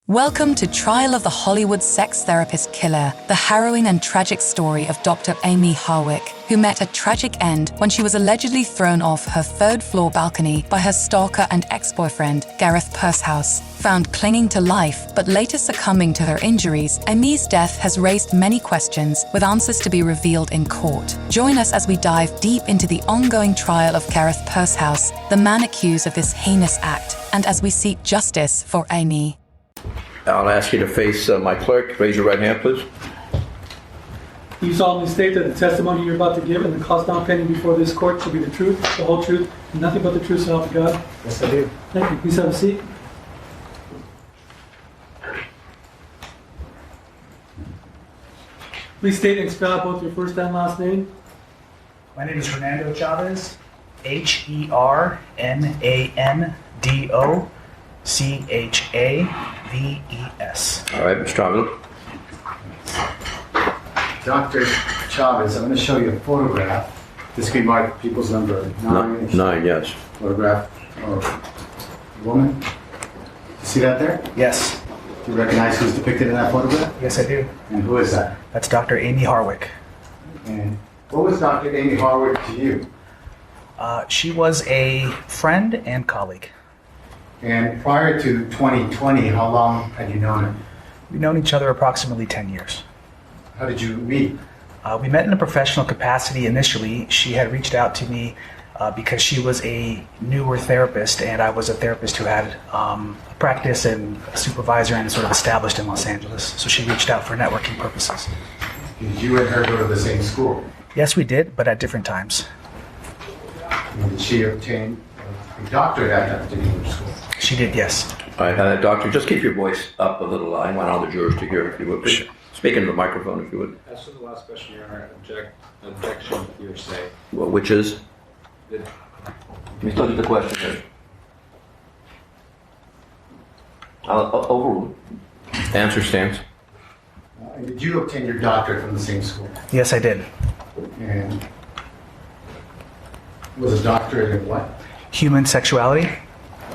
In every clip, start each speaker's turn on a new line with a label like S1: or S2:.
S1: Welcome to Trial of the Hollywood Sex Therapist Killer, the harrowing and tragic story of Dr. Amie Harwick, who met a tragic end when she was allegedly thrown off her third-floor balcony by her stalker and ex-boyfriend, Gareth Pursehouse. Found clinging to life, but later succumbing to her injuries, Amie's death has raised many questions, with answers to be revealed in court. Join us as we dive deep into the ongoing trial of Gareth Pursehouse, the man accused of this heinous act, and as we seek justice for Amie.
S2: I'll ask you to face my clerk. Raise your right hand, please.
S3: You solemnly state that the testimony you're about to give and the cause now pending before this court shall be the truth, the whole truth, and nothing but the truth, so help you God?
S4: Yes, I do.
S3: Thank you. Please have a seat. Please state and spell out both your first and last name.
S4: My name is Hernando Chavez, HERNANDOCHAVES.
S2: All right, Mr. Travel.
S5: Dr. Chavez, I'm going to show you a photograph. This could be marked people's number 9.
S2: Nine, yes.
S5: Photograph of a woman. You see that there?
S4: Yes.
S5: Do you recognize who's depicted in that photograph?
S4: Yes, I do.
S5: And who is that?
S4: That's Dr. Amie Harwick.
S5: And what was Dr. Amie Harwick to you?
S4: She was a friend and colleague.
S5: And prior to 2020, how long had you known her?
S4: We've known each other approximately 10 years.
S5: How did you meet?
S4: We met in a professional capacity initially. She had reached out to me because she was a newer therapist, and I was a therapist who had a practice and a supervisor and sort of established in Los Angeles. So she reached out for networking purposes.
S5: Did you and her go to the same school?
S4: Yes, we did, but at different times.
S5: And did she obtain a doctorate at that particular school?
S4: She did, yes.
S2: All right, doctor, just keep your voice up a little. I want all the jurors to hear, if you would. Please.
S4: Sure.
S2: Speak into the microphone, if you would.
S6: As to the last question, Your Honor, objection hearsay.
S2: Well, which is?
S6: Did-
S2: Let me look at the question here. I'll overrule. The answer stands.
S5: And did you obtain your doctorate from the same school?
S4: Yes, I did.
S5: And was a doctorate in what?
S4: Human sexuality?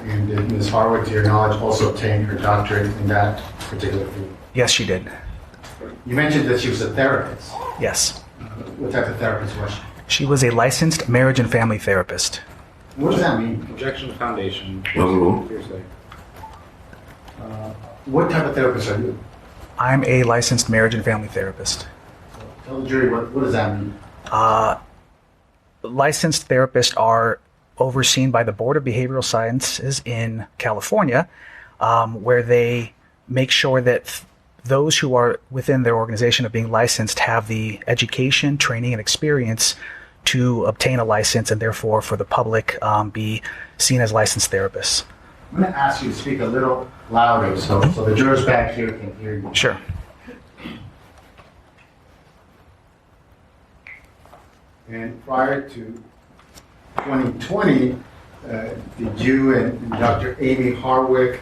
S5: And did Ms. Harwick, to your knowledge, also obtain her doctorate in that particular field?
S4: Yes, she did.
S5: You mentioned that she was a therapist.
S4: Yes.
S5: What type of therapist was she?
S4: She was a licensed marriage and family therapist.
S5: What does that mean?
S6: Objection to foundation.
S2: Overrule.
S6: Hearsay.
S5: What type of therapist are you?
S4: I'm a licensed marriage and family therapist.
S5: Tell the jury what does that mean?
S4: Licensed therapists are overseen by the Board of Behavioral Sciences in California, where they make sure that those who are within their organization of being licensed have the education, training, and experience to obtain a license and therefore for the public be seen as licensed therapists.
S5: I'm going to ask you to speak a little louder so the jurors back here can hear you.
S4: Sure.
S5: And prior to 2020, did you and Dr. Amie Harwick,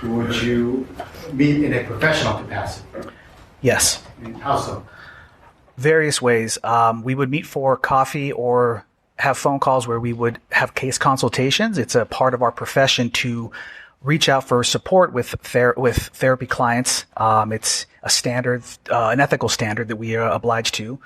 S5: would you meet in a professional capacity?
S4: Yes.
S5: And how so?
S4: Various ways. We would meet for coffee or have phone calls where we would have case consultations. It's a part of our profession to reach out for support with therapy clients. It's a standard, an ethical standard that we are obliged to.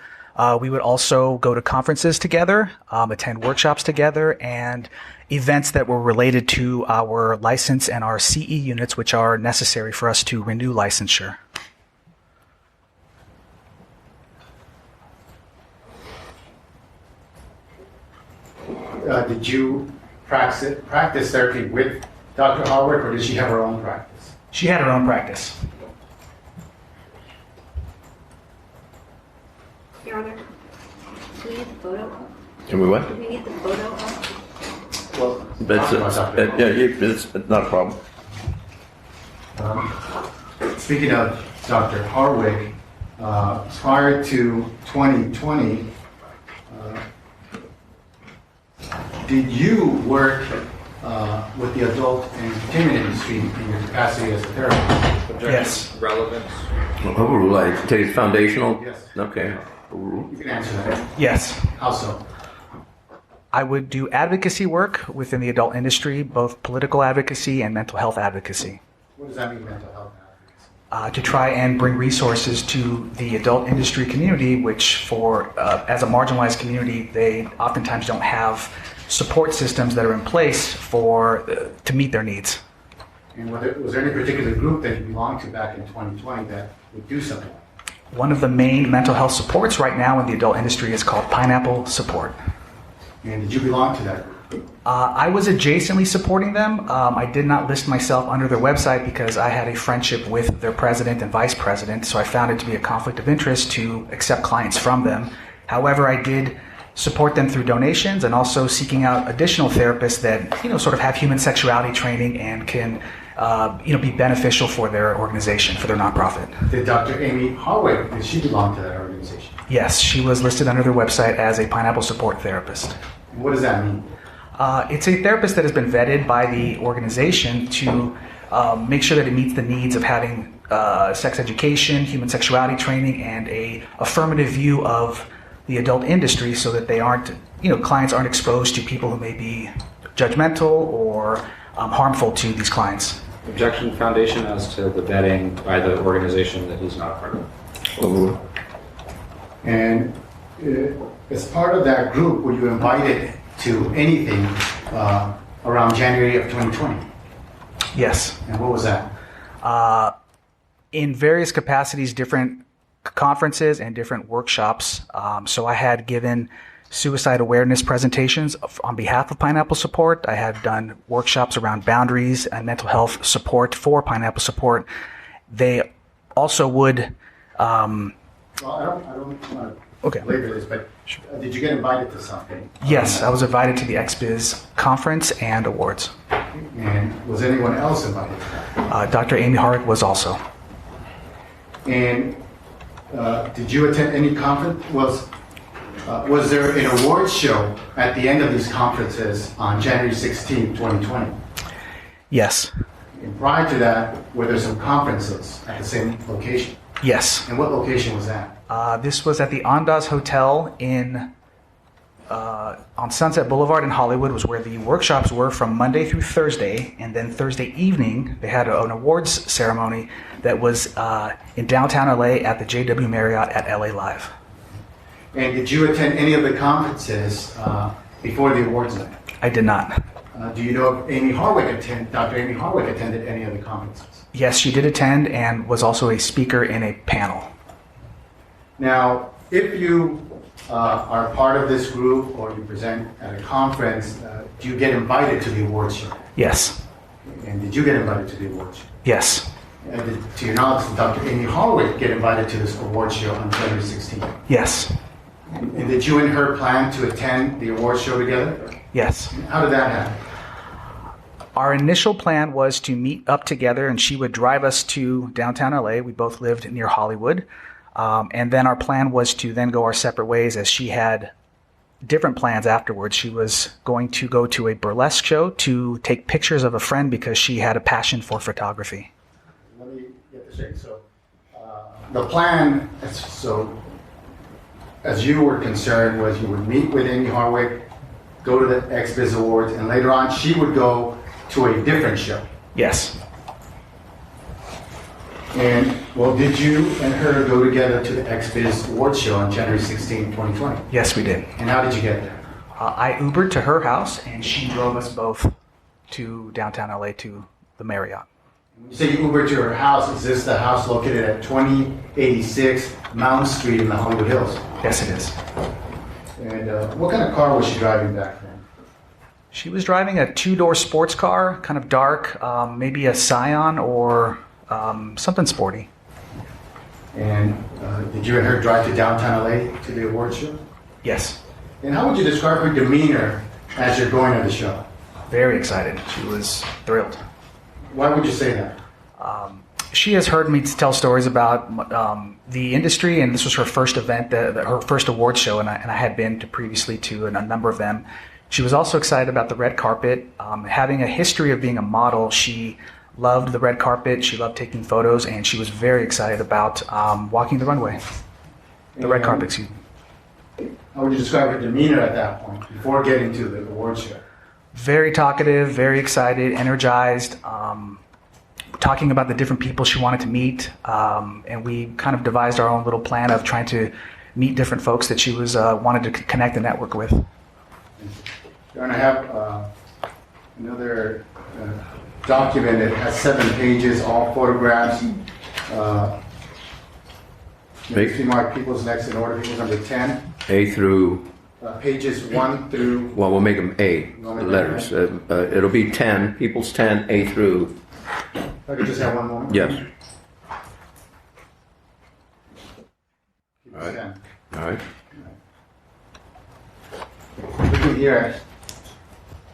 S4: We would also go to conferences together, attend workshops together, and events that were related to our license and our CE units, which are necessary for us to renew licensure.
S5: Did you practice therapy with Dr. Harwick, or did she have her own practice?
S4: She had her own practice.
S7: Your Honor, can we get the photo up?
S2: Can we what?
S7: Can we get the photo up?
S5: Well,
S2: That's it's not a problem.
S5: Speaking of Dr. Harwick, prior to 2020, did you work with the adult entertainment industry in your capacity as a therapist?
S6: Objection.
S4: Yes.
S6: Relevance.
S2: Overrule. I take it foundational?
S5: Yes.
S2: Okay. Overrule.
S5: You can answer that.
S4: Yes.
S5: How so?
S4: I would do advocacy work within the adult industry, both political advocacy and mental health advocacy.
S5: What does that mean, mental health advocates?
S4: To try and bring resources to the adult industry community, which as a marginalized community, they oftentimes don't have support systems that are in place to meet their needs.
S5: And was there any particular group that you belonged to back in 2020 that would do something like that?
S4: One of the main mental health supports right now in the adult industry is called Pineapple Support.
S5: And did you belong to that group?
S4: I was adjacently supporting them. I did not list myself under their website because I had a friendship with their president and vice president, so I found it to be a conflict of interest to accept clients from them. However, I did support them through donations and also seeking out additional therapists that, sort of have human sexuality training and can, be beneficial for their organization, for their nonprofit.
S5: Did Dr. Amie Harwick, did she belong to that organization?
S4: Yes, she was listed under their website as a Pineapple Support therapist.
S5: And what does that mean?
S4: It's a therapist that has been vetted by the organization to make sure that it meets the needs of having sex education, human sexuality training, and a affirmative view of the adult industry so that they aren't, clients aren't exposed to people who may be judgmental or harmful to these clients.
S6: Objection foundation as to the vetting by the organization that he's not a part of.
S5: And as part of that group, were you invited to anything around January of 2020?
S4: Yes.
S5: And what was that?
S4: In various capacities, different conferences and different workshops. So I had given suicide awareness presentations on behalf of Pineapple Support. I had done workshops around boundaries and mental health support for Pineapple Support. They also would...
S5: Well, I don't want to belabor this, but did you get invited to something?
S4: Yes, I was invited to the XBiz conference and awards.
S5: And was anyone else invited to that?
S4: Dr. Amie Harwick was also.
S5: And did you attend any conference? Was there an awards show at the end of these conferences on January 16, 2020?
S4: Yes.
S5: And prior to that, were there some conferences at the same location?
S4: Yes.
S5: And what location was that?
S4: This was at the Andaz Hotel on Sunset Boulevard in Hollywood, was where the workshops were from Monday through Thursday. And then Thursday evening, they had an awards ceremony that was in downtown LA at the JW Marriott at LA Live.
S5: And did you attend any of the conferences before the awards night?
S4: I did not.
S5: Do you know if Dr. Amie Harwick attended any of the conferences?
S4: Yes, she did attend and was also a speaker in a panel.
S5: Now, if you are part of this group or you present at a conference, do you get invited to the awards show?
S4: Yes.
S5: And did you get invited to the awards show?
S4: Yes.
S5: And to your knowledge, did Dr. Amie Harwick get invited to this awards show on January 16th?
S4: Yes.
S5: And did you and her plan to attend the awards show together?
S4: Yes.
S5: How did that happen?
S4: Our initial plan was to meet up together and she would drive us to downtown LA. We both lived near Hollywood. And then our plan was to then go our separate ways as she had different plans afterwards. She was going to go to a burlesque show to take pictures of a friend because she had a passion for photography.
S5: Let me get this straight. So the plan, as you were concerned, was you would meet with Amie Harwick, go to the XBiz Awards, and later on she would go to a different show.
S4: Yes.
S5: And, well, did you and her go together to the XBiz Awards show on January 16, 2020?
S4: Yes, we did.
S5: And how did you get there?
S4: I Ubered to her house and she drove us both to downtown LA to the Marriott.
S5: When you say you Ubered to her house, is this the house located at 2086 Mountain Street in the Hollywood Hills?
S4: Yes, it is.
S5: And what kind of car was she driving back then?
S4: She was driving a two-door sports car, kind of dark, maybe a Scion or something sporty.
S5: And did you and her drive to downtown LA to the awards show?
S4: Yes.
S5: And how would you describe her demeanor as you're going to the show?
S4: Very excited. She was thrilled.
S5: Why would you say that?
S4: She has heard me tell stories about the industry, and this was her first event, her first awards show, and I had been to previously to a number of them. She was also excited about the red carpet. Having a history of being a model, she loved the red carpet, she loved taking photos, and she was very excited about walking the runway. The red carpet, excuse me.
S5: How would you describe her demeanor at that point, before getting to the awards show?
S4: Very talkative, very excited, energized, talking about the different people she wanted to meet, and we kind of devised our own little plan of trying to meet different folks that she was wanted to connect and network with.
S5: You're going to have another document that has 7 pages, all photographs. Maybe mark people's next in order. People's number 10.
S2: A through,
S5: Pages 1 through.
S2: well, we'll make them A,
S5: wanna make
S2: letters. It'll be 10, people's 10, A through,
S5: I could just have one more.
S2: yes.
S5: People's
S2: All right.
S5: 10.
S2: All right.
S5: Looking here at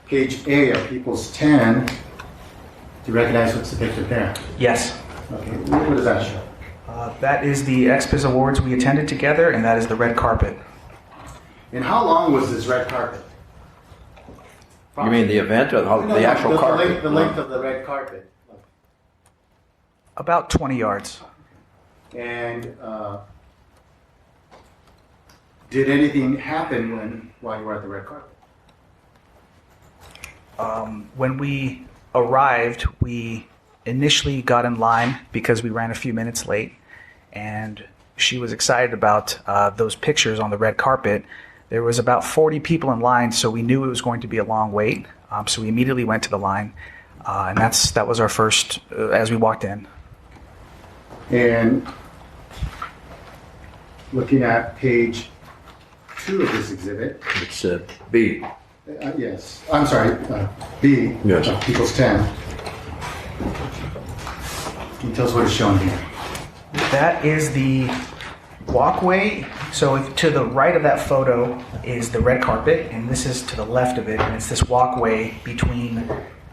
S5: page A of people's 10. Do you recognize what's depicted there?
S4: Yes.
S5: Okay. What does that show?
S4: That is the XBiz Awards we attended together, and that is the red carpet.
S5: And how long was this red carpet?
S2: You mean the event or
S5: No,
S2: the actual carpet?
S5: The length of the red carpet.
S4: About 20 yards.
S5: And did anything happen while you were at the red carpet?
S4: When we arrived, we initially got in line because we ran a few minutes late, and she was excited about those pictures on the red carpet. There was about 40 people in line, so we knew it was going to be a long wait. So we immediately went to the line, and that was our first as we walked in.
S5: And looking at page 2 of this exhibit,
S2: It's B.
S5: yes, I'm sorry, B,
S2: Yes.
S5: of People's 10. Can you tell us what is shown here?
S4: That is the walkway. So to the right of that photo is the red carpet, and this is to the left of it, and it's this walkway between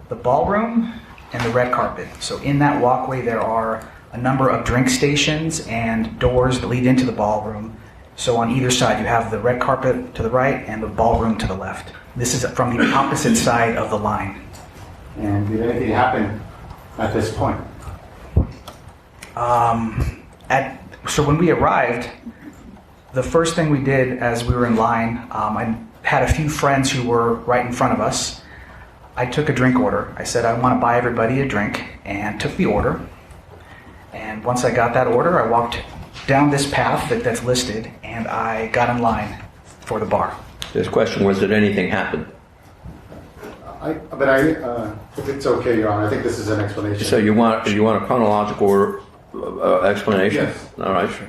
S4: the ballroom and the red carpet. So in that walkway there are a number of drink stations and doors that lead into the ballroom. So on either side you have the red carpet to the right and the ballroom to the left. This is from the opposite side of the line.
S5: And did anything happen at this point?
S4: So when we arrived, the first thing we did as we were in line, I had a few friends who were right in front of us. I took a drink order. I said, I want to buy everybody a drink, and took the order. And once I got that order, I walked down this path that's listed, and I got in line for the bar.
S2: This question was, did anything happen?
S5: If it's okay, Your Honor, I think this is an explanation.
S2: So you want a chronological explanation?
S5: Yes.
S2: All right, sure.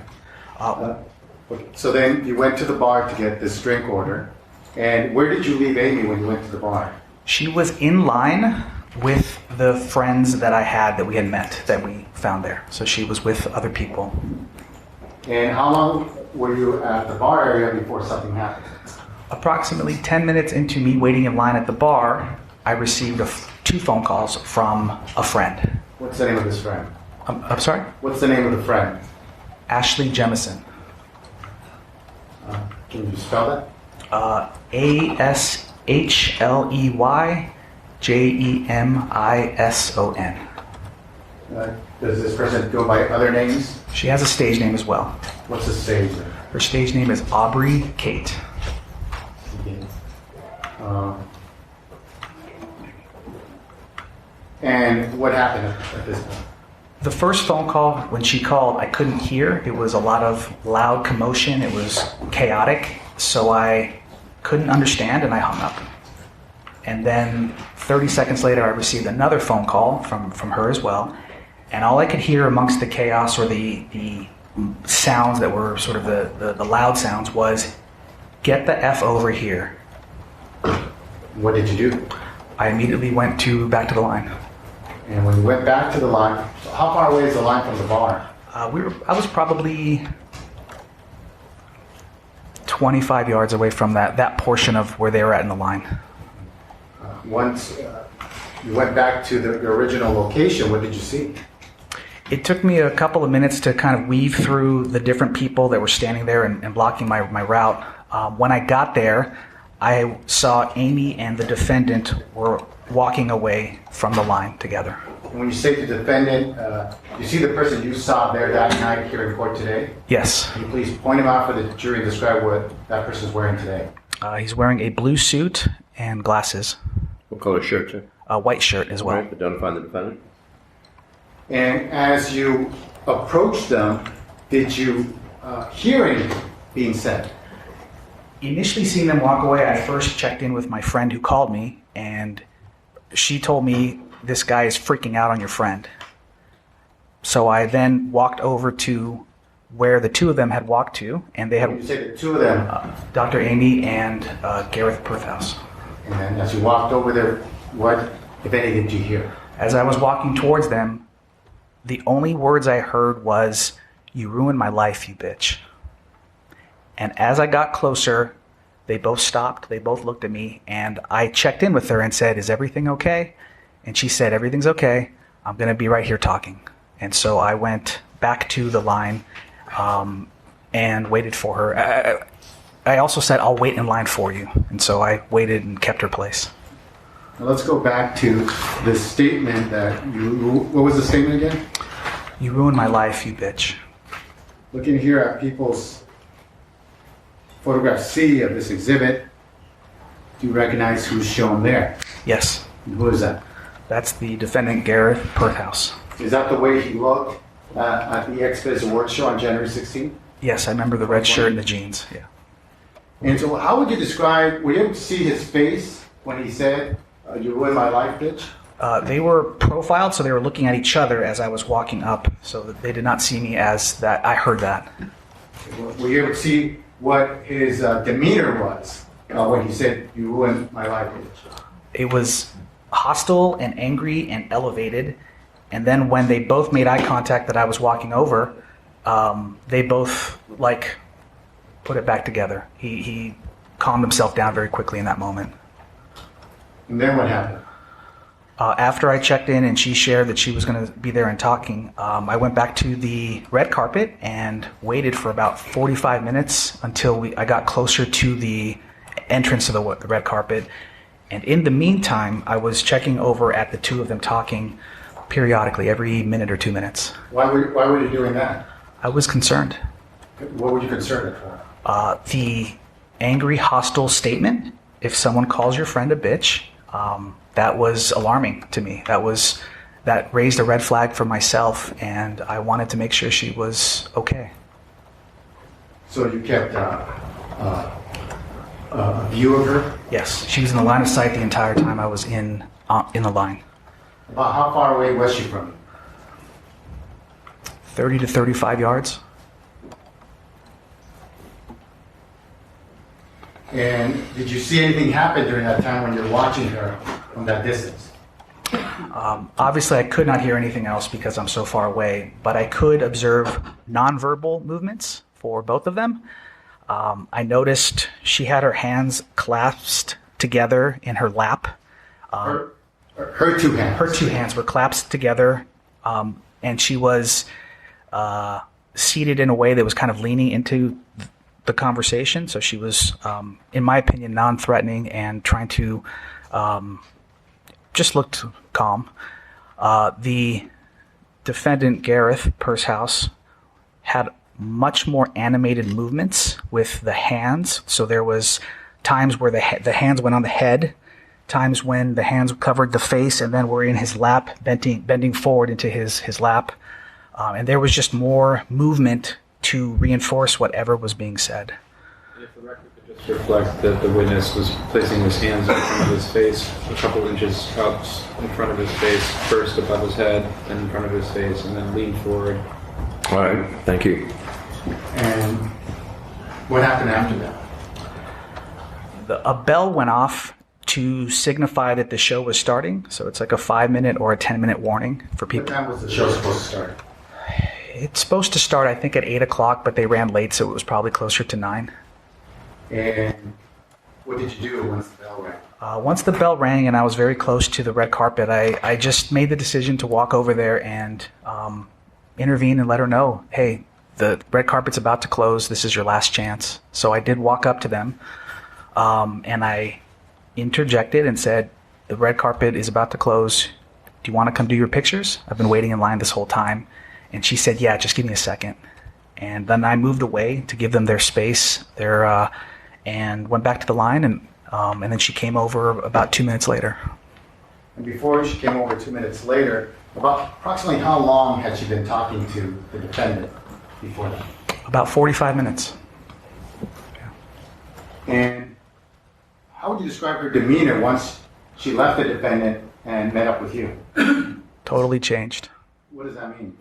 S5: Okay. So then you went to the bar to get this drink order. And where did you leave Amy when you went to the bar?
S4: She was in line with the friends that I had that we had met, that we found there. So she was with other people.
S5: And how long were you at the bar area before something happened?
S4: Approximately 10 minutes into me waiting in line at the bar, I received 2 phone calls from a friend.
S5: What's the name of this friend?
S4: I'm sorry?
S5: What's the name of the friend?
S4: Ashley Jemison.
S5: Can you spell that?
S4: ASHLEYJEMISON.
S5: Does this person go by other names?
S4: She has a stage name as well.
S5: What's the stage name?
S4: Her stage name is Aubrey Kate.
S5: And what happened at this point?
S4: The first phone call, when she called, I couldn't hear. It was a lot of loud commotion. It was chaotic. So I couldn't understand, and I hung up. And then 30 seconds later, I received another phone call from her as well. And all I could hear amongst the chaos or the sounds that were sort of the loud sounds was, "Get the F over here."
S5: What did you do?
S4: I immediately went back to the line.
S5: And when you went back to the line, how far away is the line from the bar?
S4: I was probably 25 yards away from that portion of where they were at in the line.
S5: Once you went back to the original location, what did you see?
S4: It took me a couple of minutes to kind of weave through the different people that were standing there and blocking my route. When I got there, I saw Amy and the defendant were walking away from the line together.
S5: When you say the defendant, you see the person you saw there that night here in court today?
S4: Yes.
S5: Can you please point him out for the jury and describe what that person's wearing today?
S4: He's wearing a blue suit and glasses.
S2: What color shirt, sir?
S4: A white shirt as well.
S2: All right, identify the defendant.
S5: And as you approached them, did you hear anything being said?
S4: Initially seeing them walk away, I first checked in with my friend who called me, and she told me, this guy is freaking out on your friend. So I then walked over to where the two of them had walked to, and they
S5: You
S4: had
S5: said the two of them.
S4: Dr. Amie and Gareth Pursehouse.
S5: And then as you walked over there, what, if anything, did you hear?
S4: As I was walking towards them, the only words I heard was, "You ruined my life, you bitch." And as I got closer, they both stopped, they both looked at me, and I checked in with her and said, "Is everything okay?" And she said, "Everything's okay. I'm going to be right here talking." And so I went back to the line and waited for her. I also said, "I'll wait in line for you." And so I waited and kept her place.
S5: Now let's go back to the statement that what was the statement again?
S4: "You ruined my life, you bitch."
S5: Looking here at people's photograph C of this exhibit, do you recognize who's shown there?
S4: Yes,
S5: And who is that?
S4: that's the defendant, Gareth Pursehouse.
S5: Is that the way he looked at the XBiz award show on January 16th?
S4: Yes, I remember the red shirt and the jeans. Yeah.
S5: And so how would you describe, were you able to see his face when he said, "You ruined my life, bitch"?
S4: They were profiled, so they were looking at each other as I was walking up, so that they did not see me as that. I heard that.
S5: Were you able to see what his demeanor was when he said, "You ruined my life, bitch"?
S4: It was hostile and angry and elevated. And then when they both made eye contact that I was walking over, they both put it back together. He calmed himself down very quickly in that moment.
S5: And then what happened?
S4: After I checked in and she shared that she was going to be there and talking, I went back to the red carpet and waited for about 45 minutes until I got closer to the entrance of the red carpet. And in the meantime, I was checking over at the two of them talking periodically, every minute or 2 minutes.
S5: Why were you doing that?
S4: I was concerned.
S5: What were you concerned for?
S4: The angry, hostile statement, if someone calls your friend a bitch, that was alarming to me. That raised a red flag for myself, and I wanted to make sure she was okay.
S5: So you kept a view of her?
S4: Yes, she was in the line of sight the entire time I was in the line.
S5: About how far away was she from you?
S4: 30 to 35 yards.
S5: And did you see anything happen during that time when you're watching her from that distance?
S4: Obviously, I could not hear anything else because I'm so far away, but I could observe nonverbal movements for both of them. I noticed she had her hands clasped together in her lap.
S5: Her two hands?
S4: Her two hands were clasped together, and she was seated in a way that was kind of leaning into the conversation. So she was, in my opinion, non-threatening and trying to just looked calm. The defendant, Gareth Pursehouse, had much more animated movements with the hands. So there was times where the hands went on the head, times when the hands covered the face and then were in his lap, bending forward into his lap. And there was just more movement to reinforce whatever was being said.
S6: If the record could just reflect that the witness was placing his hands in front of his face, a couple inches out in front of his face, first above his head, then in front of his face, and then leaned forward.
S2: All right, thank you.
S5: And what happened after that?
S4: A bell went off to signify that the show was starting. So it's like a 5-minute or a 10-minute warning for
S5: What
S4: people.
S5: time was the show supposed to start?
S4: It's supposed to start, I think, at 8 o'clock, but they ran late, so it was probably closer to 9.
S5: And what did you do once the bell rang?
S4: Once the bell rang and I was very close to the red carpet, I just made the decision to walk over there and intervene and let her know, hey, the red carpet's about to close. This is your last chance. So I did walk up to them, and I interjected and said, the red carpet is about to close. Do you want to come do your pictures? I've been waiting in line this whole time. And she said, yeah, just give me a second. And then I moved away to give them their space, and went back to the line, and then she came over about 2 minutes later.
S5: And before she came over 2 minutes later, About approximately how long had she been talking to the defendant before that?
S4: About 45 minutes.
S5: And how would you describe her demeanor once she left the defendant and met up with you?
S4: Totally changed.
S5: What does that mean?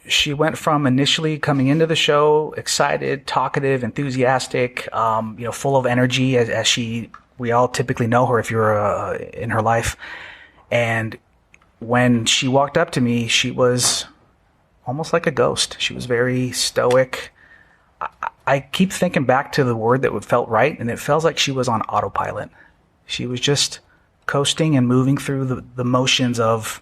S4: She went from initially coming into the show excited, talkative, enthusiastic, full of energy as we all typically know her if you're in her life. And when she walked up to me, she was almost like a ghost. She was very stoic. I keep thinking back to the word that felt right, and it feels like she was on autopilot. She was just coasting and moving through the motions of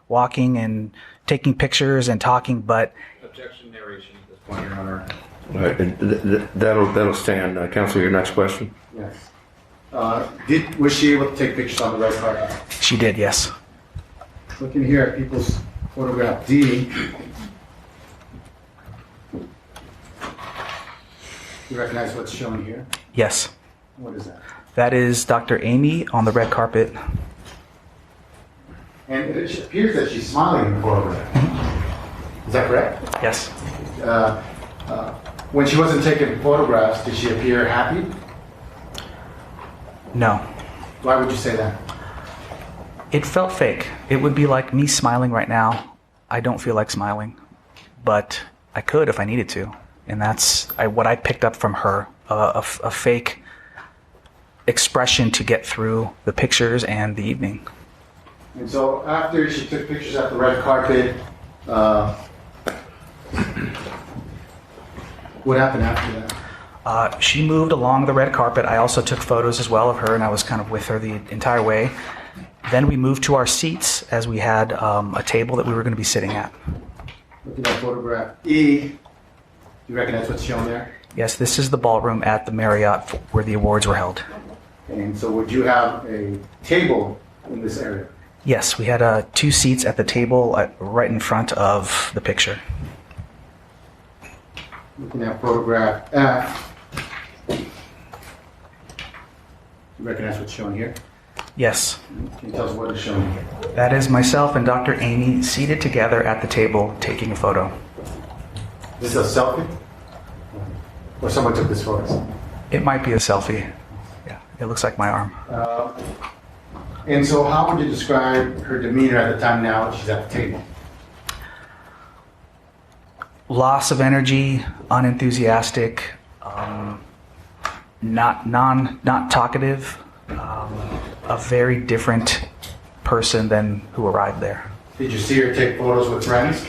S4: walking and taking pictures and talking, but...
S6: Objection narration at this point, Your Honor.
S2: All right, that'll stand. Counsel, your next question.
S5: Yes. Was she able to take pictures on the red carpet?
S4: She did, yes.
S5: Looking here at people's photograph D. You recognize what's shown here?
S4: Yes.
S5: What is that?
S4: That is Dr. Amie on the red carpet.
S5: And it appears that she's smiling in the photograph. Is that correct?
S4: Yes.
S5: When she wasn't taking photographs, did she appear happy?
S4: No.
S5: Why would you say that?
S4: It felt fake. It would be like me smiling right now. I don't feel like smiling, but I could if I needed to. And that's what I picked up from her, a fake expression to get through the pictures and the evening.
S5: And so after she took pictures at the red carpet, what happened after that?
S4: She moved along the red carpet. I also took photos as well of her, and I was kind of with her the entire way. Then we moved to our seats as we had a table that we were going to be sitting at.
S5: Looking at photograph E, do you recognize what's shown there?
S4: Yes, this is the ballroom at the Marriott where the awards were held.
S5: And so would you have a table in this area?
S4: Yes, we had 2 seats at the table right in front of the picture.
S5: Looking at photograph F, do you recognize what's shown here?
S4: Yes,
S5: Can you tell us what is shown here?
S4: that is myself and Dr. Amie seated together at the table taking a photo.
S5: Is this a selfie? Or someone took this photo?
S4: It might be a selfie. Yeah, it looks like my arm.
S5: And so how would you describe her demeanor at the time now that she's at the table?
S4: Loss of energy, unenthusiastic, not talkative, a very different person than who arrived there.
S5: Did you see her take photos with friends?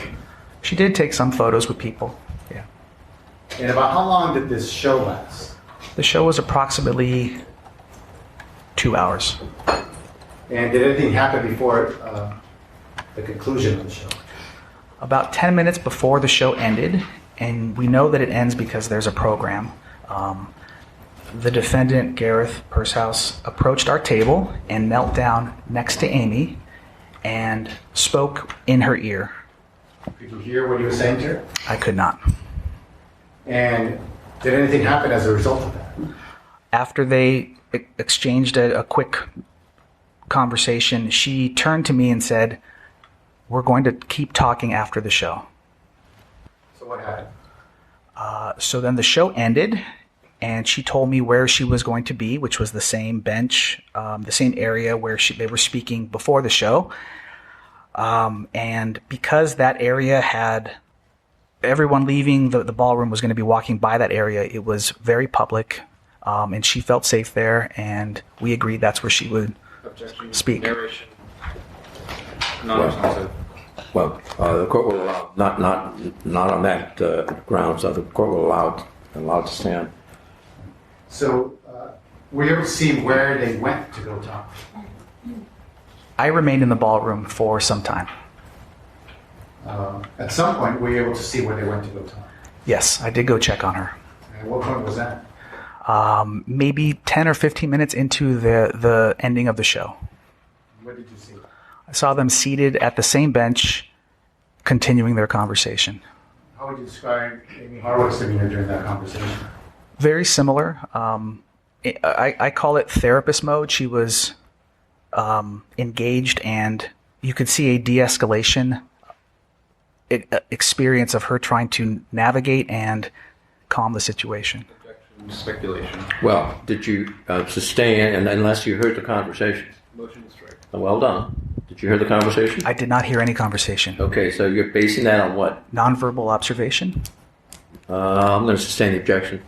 S4: She did take some photos with people. Yeah.
S5: And about how long did this show last?
S4: The show was approximately 2 hours.
S5: And did anything happen before the conclusion of the show?
S4: About 10 minutes before the show ended, and we know that it ends because there's a program. The defendant, Gareth Pursehouse, approached our table and knelt down next to Amie and spoke in her ear.
S5: Could you hear what he was saying to her?
S4: I could not.
S5: And did anything happen as a result of that?
S4: After they exchanged a quick conversation, she turned to me and said, "We're going to keep talking after the show."
S5: So what happened?
S4: So then the show ended, and she told me where she was going to be, which was the same bench, the same area where they were speaking before the show. And because that area had everyone leaving the ballroom was going to be walking by that area, it was very public, and she felt safe there, and we agreed that's where she would
S6: Objection.
S4: speak.
S6: Narration. Non-responsive.
S2: Well, the court will allow, not on that grounds, the court will allow it to stand.
S5: So were you able to see where they went to go talk?
S4: I remained in the ballroom for some time.
S5: At some point, were you able to see where they went to go talk?
S4: Yes, I did go check on her.
S5: And what point was that?
S4: Maybe 10 or 15 minutes into the ending of the show.
S5: What did you see?
S4: I saw them seated at the same bench, continuing their conversation.
S5: How would you describe Amie Harwick's demeanor during that conversation?
S4: Very similar. I call it therapist mode. She was engaged and, you could see a de-escalation experience of her trying to navigate and calm the situation.
S6: Objection, speculation.
S2: Well, did you sustain, and unless you heard the conversation?
S6: Motion to strike.
S2: Well done. Did you hear the conversation?
S4: I did not hear any conversation.
S2: Okay, so you're basing that on what?
S4: Nonverbal observation.
S2: I'm going to sustain the objection.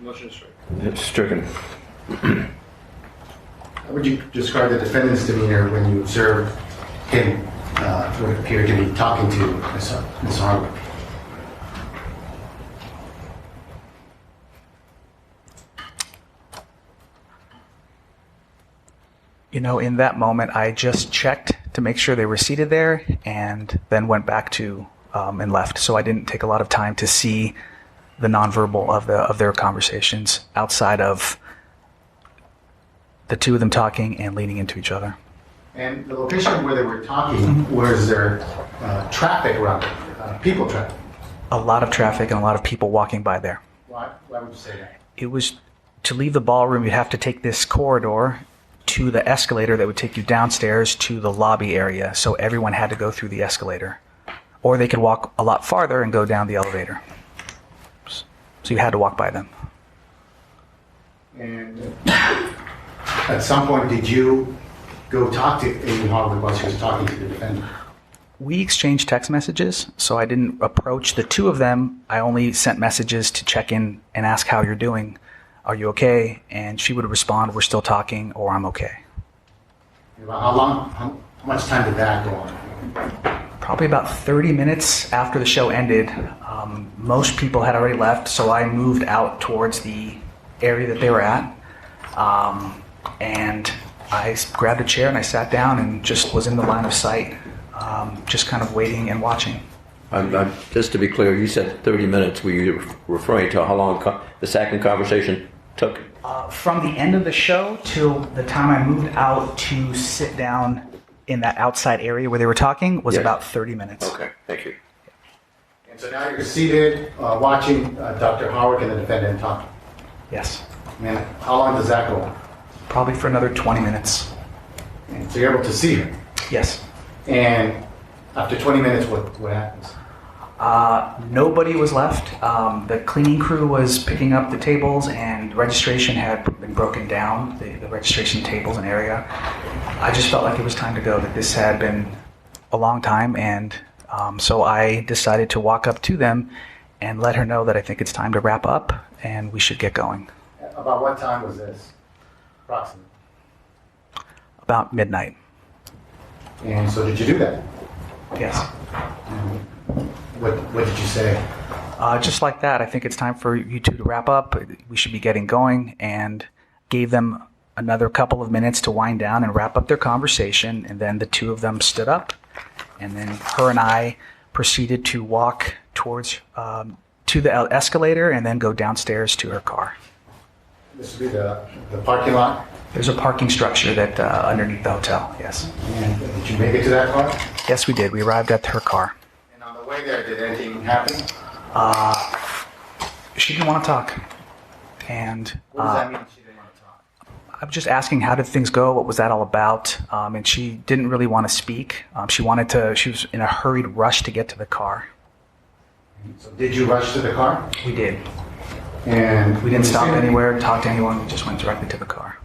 S6: Motion to strike.
S2: It's stricken.
S5: How would you describe the defendant's demeanor when you observed him, what appeared to be talking to Ms. Harwick?
S4: You know, in that moment, I just checked to make sure they were seated there and then went back to and left. So I didn't take a lot of time to see the nonverbal of their conversations outside of the two of them talking and leaning into each other.
S5: And the location where they were talking, was there traffic around it, people traffic?
S4: A lot of traffic and a lot of people walking by there.
S5: Why would you say that?
S4: It was to leave the ballroom, you'd have to take this corridor to the escalator that would take you downstairs to the lobby area. So everyone had to go through the escalator. Or they could walk a lot farther and go down the elevator. So you had to walk by them.
S5: And at some point, did you go talk to Amie Harwick while she was talking to the defendant?
S4: We exchanged text messages, so I didn't approach the two of them. I only sent messages to check in and ask how you're doing. Are you okay? And she would respond, we're still talking, or I'm okay.
S5: How much time did that go on?
S4: Probably about 30 minutes after the show ended. Most people had already left, so I moved out towards the area that they were at. And I grabbed a chair and I sat down and just was in the line of sight, just kind of waiting and watching.
S2: Just to be clear, you said 30 minutes. Were you referring to how long the second conversation took?
S4: From the end of the show till the time I moved out to sit down in that outside area where they were talking was
S2: Yes.
S4: about 30 minutes.
S2: Okay, thank you.
S5: And so now you're seated, watching Dr. Harwick and the defendant talk.
S4: Yes.
S5: And how long does that go on?
S4: Probably for another 20 minutes.
S5: And so you're able to see her.
S4: Yes.
S5: And after 20 minutes, what happens?
S4: Nobody was left. The cleaning crew was picking up the tables and registration had been broken down, the registration tables and area. I just felt like it was time to go, that this had been a long time, and so I decided to walk up to them and let her know that I think it's time to wrap up and we should get going.
S5: About what time was this, approximately?
S4: About midnight.
S5: And so did you do that?
S4: Yes.
S5: What did you say?
S4: Just like that, I think it's time for you two to wrap up. We should be getting going, and gave them another couple of minutes to wind down and wrap up their conversation. And then the two of them stood up, and then her and I proceeded to walk towards to the escalator and then go downstairs to her car.
S5: This would be the parking lot?
S4: There's a parking structure that underneath the hotel, yes.
S5: And did you make it to that car?
S4: Yes, we did. We arrived at her car.
S5: And on the way there, did anything happen?
S4: She didn't want to talk. And
S5: What does that mean, she didn't want to talk?
S4: I was just asking, how did things go? What was that all about? And she didn't really want to speak. She was in a hurried rush to get to the car.
S5: So did you rush to the car?
S4: We did.
S5: And
S4: We didn't stop anywhere, talk to anyone. We just went directly to the car.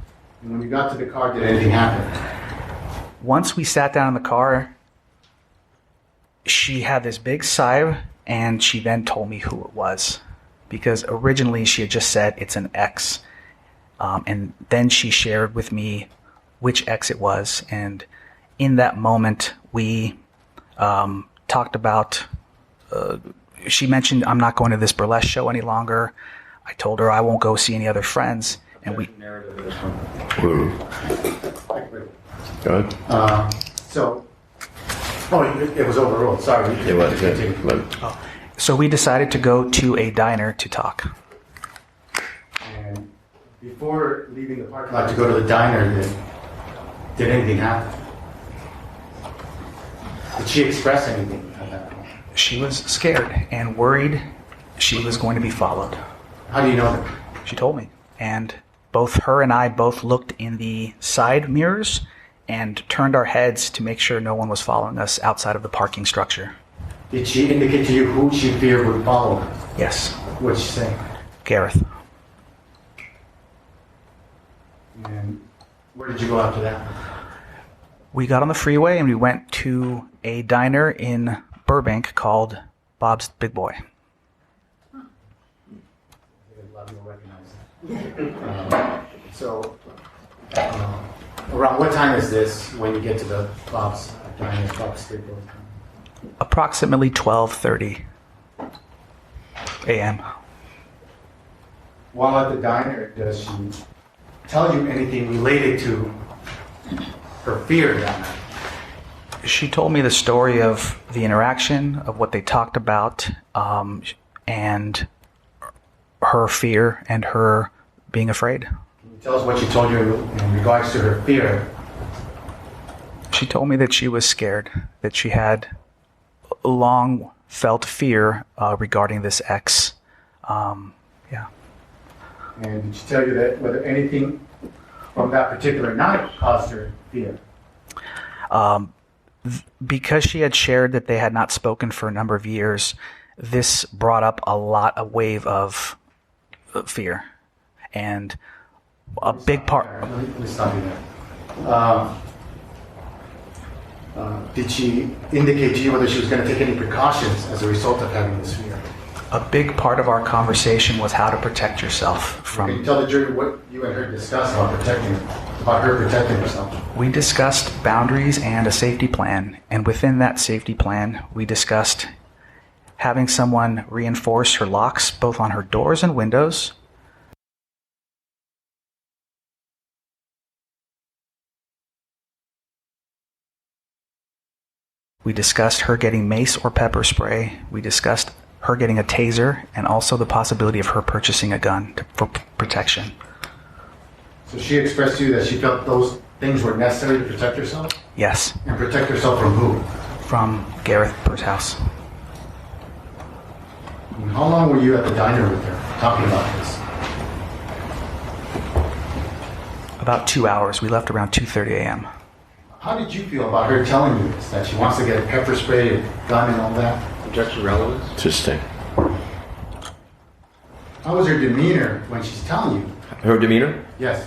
S5: And when you got to the car, did anything happen?
S4: Once we sat down in the car, she had this big sigh, and she then told me who it was. Because originally she had just said, it's an ex. And then she shared with me which ex it was. And in that moment, we talked about, she mentioned, I'm not going to this burlesque show any longer. I told her I won't go see any other friends. And we...
S6: Narrative of this one.
S2: Go ahead.
S5: It was overruled. Sorry.
S2: It was, yeah.
S5: Continue.
S4: So we decided to go to a diner to talk.
S5: And before leaving the parking lot to go to the diner, did anything happen? Did she express anything at that point?
S4: She was scared and worried she was going to be followed.
S5: How do you know that?
S4: She told me. And both her and I both looked in the side mirrors, and turned our heads to make sure no one was following us outside of the parking structure.
S5: Did she indicate to you who she feared would follow her?
S4: Yes,
S5: What did she say?
S4: Gareth.
S5: And where did you go after that?
S4: We got on the freeway and we went to a diner in Burbank called Bob's Big Boy.
S5: A lot of people recognize that. Around what time is this when you get to the Bob's diner, Bob's Street Boy?
S4: Approximately 12:30 a.m.
S5: While at the diner, does she tell you anything related to her fear that night?
S4: She told me the story of the interaction, of what they talked about, and her fear and her being afraid.
S5: Can you tell us what she told you in regards to her fear?
S4: She told me that she was scared, that she had long felt fear regarding this ex. Yeah.
S5: And did she tell you that whether anything from that particular night caused her fear?
S4: Because she had shared that they had not spoken for a number of years, this brought up a wave of fear. And a big part...
S5: Let me stop you there. Did she indicate to you whether she was going to take any precautions as a result of having this fear?
S4: A big part of our conversation was how to protect yourself from...
S5: Can you tell the jury what you and her discussed about her protecting herself?
S4: We discussed boundaries and a safety plan, and within that safety plan, we discussed having someone reinforce her locks both on her doors and windows. We discussed her getting mace or pepper spray. We discussed her getting a taser, and also the possibility of her purchasing a gun for protection.
S5: So she expressed to you that she felt those things were necessary to protect herself?
S4: Yes,
S5: And protect herself from who?
S4: from Gareth Pursehouse.
S5: And how long were you at the diner with her talking about this?
S4: About 2 hours. We left around 2:30 a.m.
S5: How did you feel about her telling you this, that she wants to get a pepper spray, a gun, and all that?
S6: Objection relevance?
S2: Interesting.
S5: How was her demeanor when she's telling you?
S2: Her demeanor?
S5: Yes.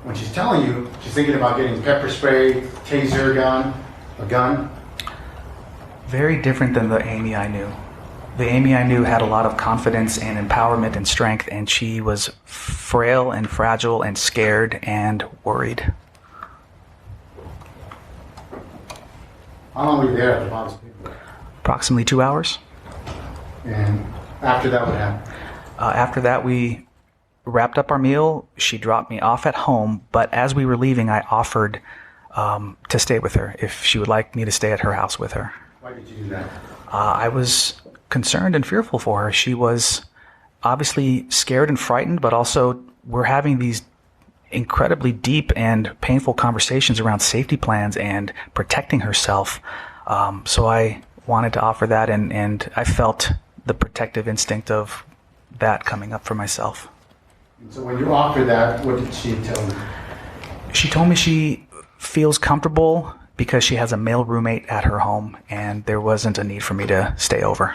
S5: When she's telling you, she's thinking about getting pepper spray, taser gun, a gun.
S4: Very different than the Amie I knew. The Amie I knew had a lot of confidence and empowerment and strength, and she was frail and fragile and scared and worried.
S5: How long were you there at the Bob's Big Boy?
S4: Approximately 2 hours.
S5: And after that, what happened?
S4: After that, we wrapped up our meal. She dropped me off at home, but as we were leaving, I offered to stay with her if she would like me to stay at her house with her.
S5: Why did you do that?
S4: I was concerned and fearful for her. She was obviously scared and frightened, but also we're having these incredibly deep and painful conversations around safety plans and protecting herself. So I wanted to offer that, and I felt the protective instinct of that coming up for myself.
S5: And so when you offered that, what did she tell you?
S4: She told me she feels comfortable because she has a male roommate at her home, and there wasn't a need for me to stay over.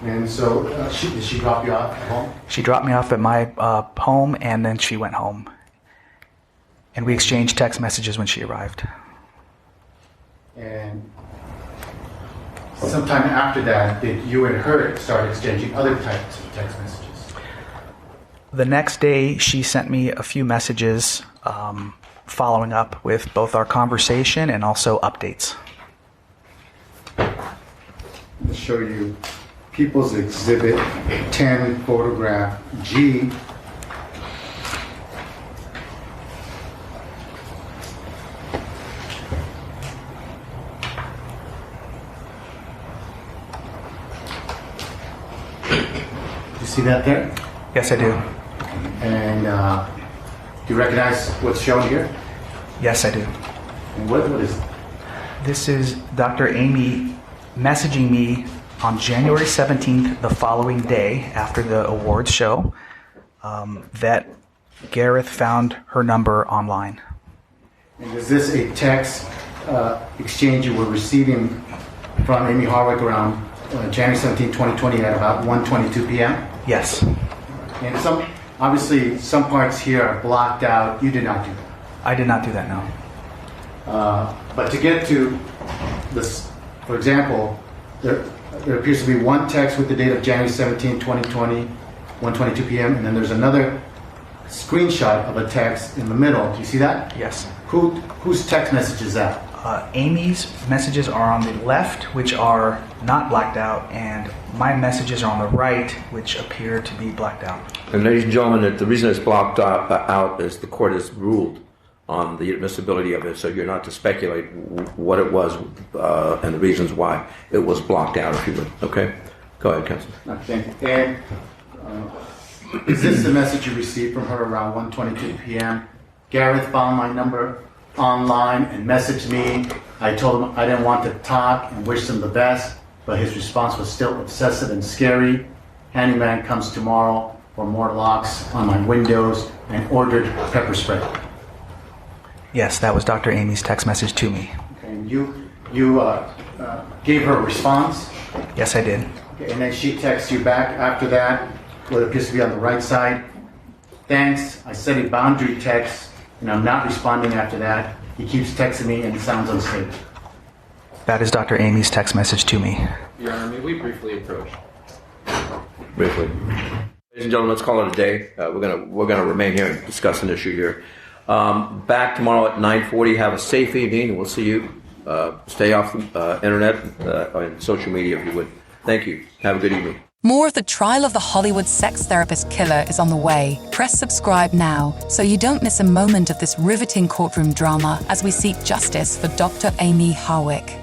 S5: And so did she drop you off at home?
S4: She dropped me off at my home, and then she went home. And we exchanged text messages when she arrived.
S5: And sometime after that, did you and her start exchanging other types of text messages?
S4: The next day, she sent me a few messages following up with both our conversation and also updates.
S5: I'll show you People's Exhibit 10, photograph G. You see that there?
S4: Yes, I do.
S5: And do you recognize what's shown here?
S4: Yes, I do.
S5: And what is it?
S4: This is Dr. Amie messaging me on January 17th, the following day after the awards show, that Gareth found her number online.
S5: And is this a text exchange you were receiving from Amie Harwick around January 17, 2020 at about 1:22 p.m.?
S4: Yes,
S5: And obviously, some parts here are blocked out. You did not do that.
S4: I did not do that, no.
S5: But to get to this, for example, there appears to be one text with the date of January 17, 2020, 1:22 p.m., and then there's another screenshot of a text in the middle. Do you see that?
S4: Yes.
S5: Whose text message is that?
S4: Amy's messages are on the left, which are not blacked out, and my messages are on the right, which appear to be blacked out.
S2: And ladies and gentlemen, the reason it's blocked out is the court has ruled on the admissibility of it, so you're not to speculate what it was and the reasons why it was blocked out, if you would. Okay? Go ahead, Counsel.
S5: Thank you. And is this the message you received from her around 1:22 p.m.? Gareth found my number online and messaged me. I told him I didn't want to talk and wished him the best, but his response was still obsessive and scary. Handyman comes tomorrow for more locks on my windows and ordered pepper spray.
S4: Yes, that was Dr. Amy's text message to me.
S5: Okay, and you gave her a response,
S4: Yes, I did.
S5: okay, and then she texts you back after that, what appears to be on the right side. Thanks, I set a boundary text, and I'm not responding after that. He keeps texting me and it sounds unstable.
S4: That is Dr. Amy's text message to me.
S6: Your Honor, may we briefly approach?
S2: Briefly. Ladies and gentlemen, let's call it a day. We're gonna remain here and discuss an issue here. Back tomorrow at 9:40. Have a safe evening. We'll see you. Stay off the internet and social media if you would. Thank you. Have a good evening.
S1: More of the trial of the Hollywood sex therapist killer is on the way. Press subscribe now so you don't miss a moment of this riveting courtroom drama as we seek justice for Dr. Amie Harwick.